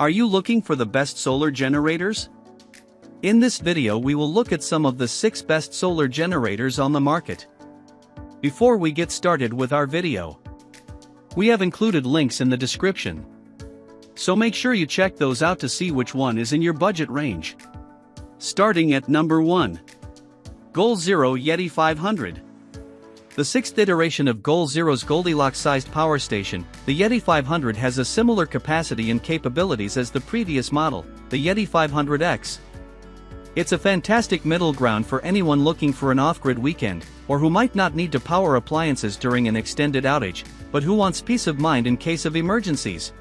Are you looking for the best solar generators? In this video we will look at some of the 6 best solar generators on the market. Before we get started with our video, we have included links in the description, so make sure you check those out to see which one is in your budget range. Starting at number 1. Goal Zero Yeti 500. The 6th iteration of Goal Zero's Goldilocks-sized power station, the Yeti 500 has a similar capacity and capabilities as the previous model, the Yeti 500X. It's a fantastic middle ground for anyone looking for an off-grid weekend, or who might not need to power appliances during an extended outage, but who wants peace of mind in case of emergencies.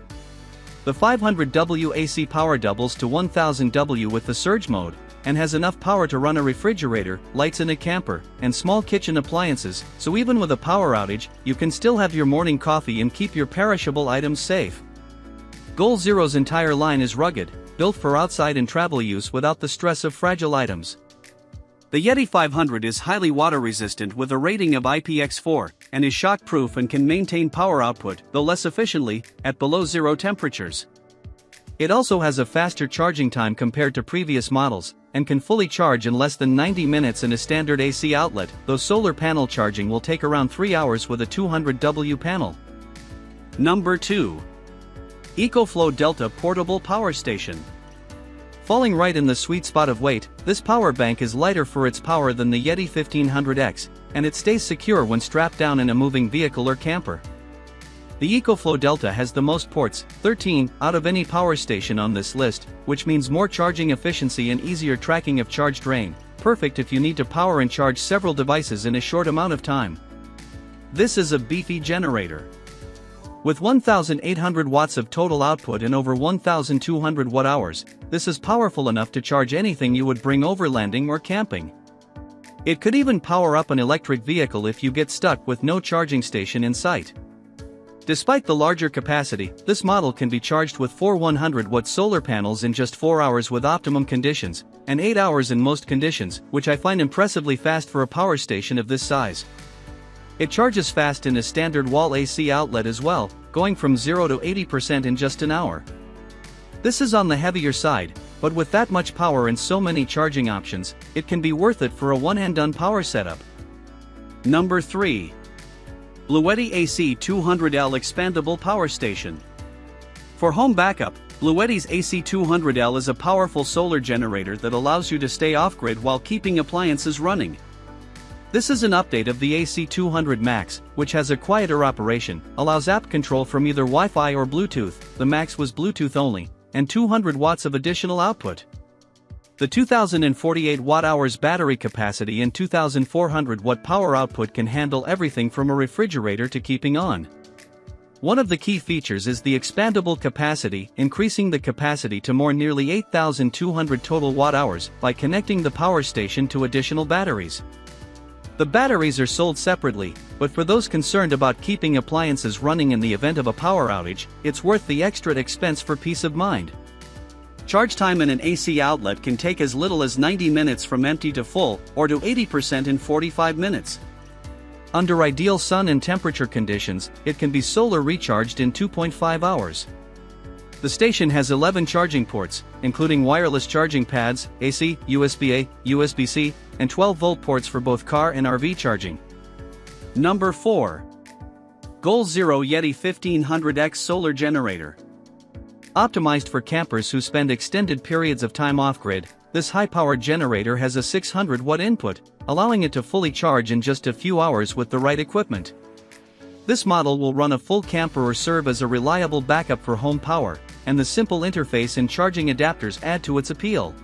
The 500W AC power doubles to 1000W with the surge mode, and has enough power to run a refrigerator, lights in a camper, and small kitchen appliances, so even with a power outage, you can still have your morning coffee and keep your perishable items safe. Goal Zero's entire line is rugged, built for outside and travel use without the stress of fragile items. The Yeti 500 is highly water resistant with a rating of IPX4, and is shock-proof and can maintain power output, though less efficiently, at below zero temperatures. It also has a faster charging time compared to previous models, and can fully charge in less than 90 minutes in a standard AC outlet, though solar panel charging will take around 3 hours with a 200W panel. Number 2. EcoFlow Delta Portable Power Station. Falling right in the sweet spot of weight, this power bank is lighter for its power than the Yeti 1500X, and it stays secure when strapped down in a moving vehicle or camper. The EcoFlow Delta has the most ports, 13, out of any power station on this list, which means more charging efficiency and easier tracking of charge drain, perfect if you need to power and charge several devices in a short amount of time. This is a beefy generator. With 1,800 watts of total output and over 1,200 watt-hours, this is powerful enough to charge anything you would bring overlanding or camping. It could even power up an electric vehicle if you get stuck with no charging station in sight. Despite the larger capacity, this model can be charged with 4 100-watt solar panels in just 4 hours with optimum conditions, and 8 hours in most conditions, which I find impressively fast for a power station of this size. It charges fast in a standard wall AC outlet as well, going from 0 to 80% in just an hour. This is on the heavier side, but with that much power and so many charging options, it can be worth it for a one-and-done power setup. Number 3. Bluetti AC 200L Expandable Power Station. For home backup, Bluetti's AC 200L is a powerful solar generator that allows you to stay off-grid while keeping appliances running. This is an update of the AC 200 Max, which has a quieter operation, allows app control from either Wi-Fi or Bluetooth, the Max was Bluetooth only, and 200 watts of additional output. The 2,048 watt-hours battery capacity and 2,400 watt power output can handle everything from a refrigerator to keeping on. One of the key features is the expandable capacity, increasing the capacity to nearly 8,200 total watt-hours by connecting the power station to additional batteries. The batteries are sold separately, but for those concerned about keeping appliances running in the event of a power outage, it's worth the extra expense for peace of mind. Charge time in an AC outlet can take as little as 90 minutes from empty to full, or to 80% in 45 minutes. Under ideal sun and temperature conditions, it can be solar recharged in 2.5 hours. The station has 11 charging ports, including wireless charging pads, AC, USB-A, USB-C, and 12-volt ports for both car and RV charging. Number 4. Goal Zero Yeti 1500X Solar Generator. Optimized for campers who spend extended periods of time off-grid, this high-powered generator has a 600-watt input, allowing it to fully charge in just a few hours with the right equipment. This model will run a full camper or serve as a reliable backup for home power, and the simple interface and charging adapters add to its appeal.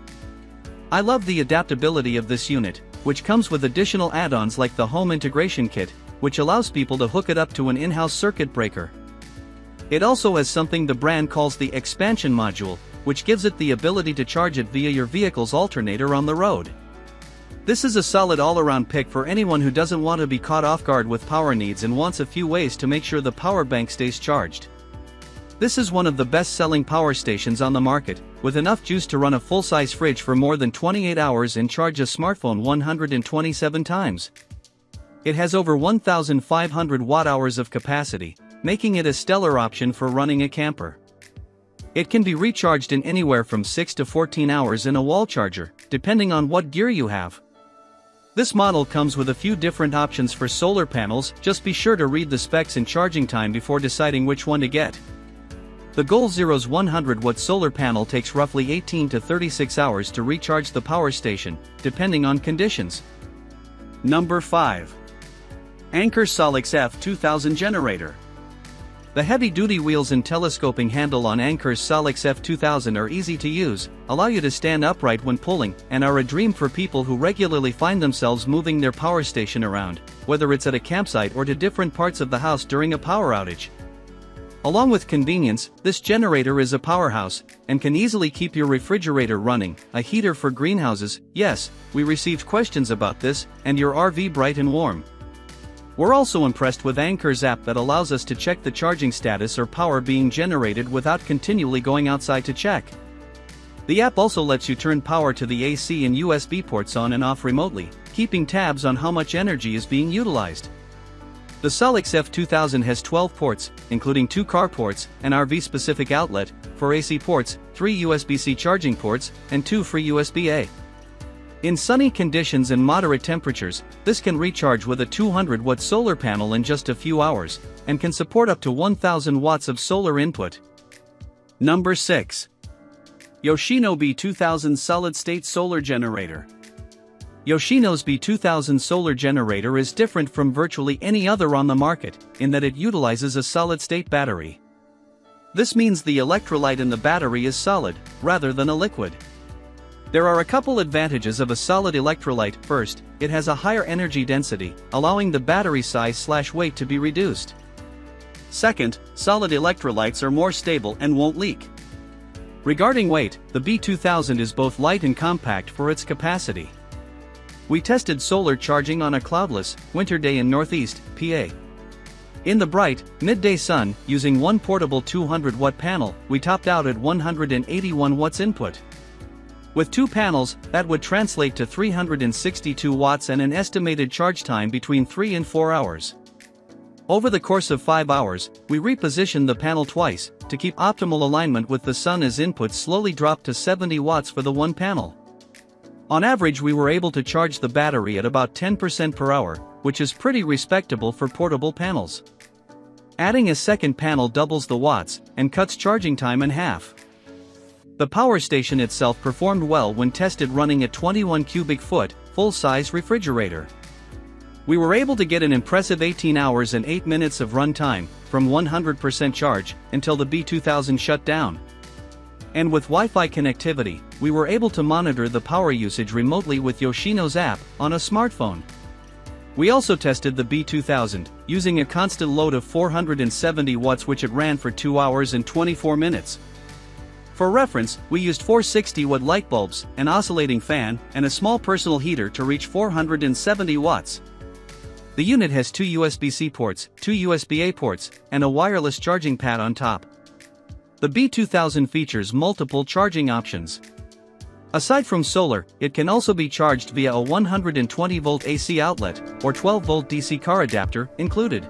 I love the adaptability of this unit, which comes with additional add-ons like the home integration kit, which allows people to hook it up to an in-house circuit breaker. It also has something the brand calls the expansion module, which gives it the ability to charge it via your vehicle's alternator on the road. This is a solid all-around pick for anyone who doesn't want to be caught off guard with power needs and wants a few ways to make sure the power bank stays charged. This is one of the best-selling power stations on the market, with enough juice to run a full-size fridge for more than 28 hours and charge a smartphone 127 times. It has over 1,500 watt-hours of capacity, making it a stellar option for running a camper. It can be recharged in anywhere from 6 to 14 hours in a wall charger, depending on what gear you have. This model comes with a few different options for solar panels, just be sure to read the specs and charging time before deciding which one to get. The Goal Zero's 100-watt solar panel takes roughly 18 to 36 hours to recharge the power station, depending on conditions. Number 5. Anker Solix F2000 Generator. The heavy-duty wheels and telescoping handle on Anker's Solix F2000 are easy to use, allow you to stand upright when pulling, and are a dream for people who regularly find themselves moving their power station around, whether it's at a campsite or to different parts of the house during a power outage. Along with convenience, this generator is a powerhouse, and can easily keep your refrigerator running, a heater for greenhouses. Yes, we received questions about this, and your RV bright and warm. We're also impressed with Anker's app that allows us to check the charging status or power being generated without continually going outside to check. The app also lets you turn power to the AC and USB ports on and off remotely, keeping tabs on how much energy is being utilized. The Solix F2000 has 12 ports, including 2 car ports, an RV-specific outlet, 4 AC ports, 3 USB-C charging ports, and 2 free USB-A. In sunny conditions and moderate temperatures, this can recharge with a 200-watt solar panel in just a few hours, and can support up to 1000 watts of solar input. Number 6. Yoshino B2000 Solid-State Solar Generator. Yoshino's B2000 solar generator is different from virtually any other on the market, in that it utilizes a solid-state battery. This means the electrolyte in the battery is solid, rather than a liquid. There are a couple advantages of a solid electrolyte. First, it has a higher energy density, allowing the battery size/weight to be reduced. Second, solid electrolytes are more stable and won't leak. Regarding weight, the B2000 is both light and compact for its capacity. We tested solar charging on a cloudless, winter day in Northeast PA. In the bright, midday sun, using one portable 200-watt panel, we topped out at 181 watts input. With 2 panels, that would translate to 362 watts and an estimated charge time between 3 and 4 hours. Over the course of 5 hours, we repositioned the panel twice, to keep optimal alignment with the sun as input slowly dropped to 70 watts for the one panel. On average, we were able to charge the battery at about 10% per hour, which is pretty respectable for portable panels. Adding a second panel doubles the watts, and cuts charging time in half. The power station itself performed well when tested running a 21 cubic foot, full-size refrigerator. We were able to get an impressive 18 hours and 8 minutes of run time, from 100% charge, until the B2000 shut down. And with Wi-Fi connectivity, we were able to monitor the power usage remotely with Yoshino's app, on a smartphone. We also tested the B2000, using a constant load of 470 watts which it ran for 2 hours and 24 minutes. For reference, we used 460-watt light bulbs, an oscillating fan, and a small personal heater to reach 470 watts. The unit has 2 USB-C ports, 2 USB-A ports, and a wireless charging pad on top. The B2000 features multiple charging options. Aside from solar, it can also be charged via a 120-volt AC outlet, or 12-volt DC car adapter, included.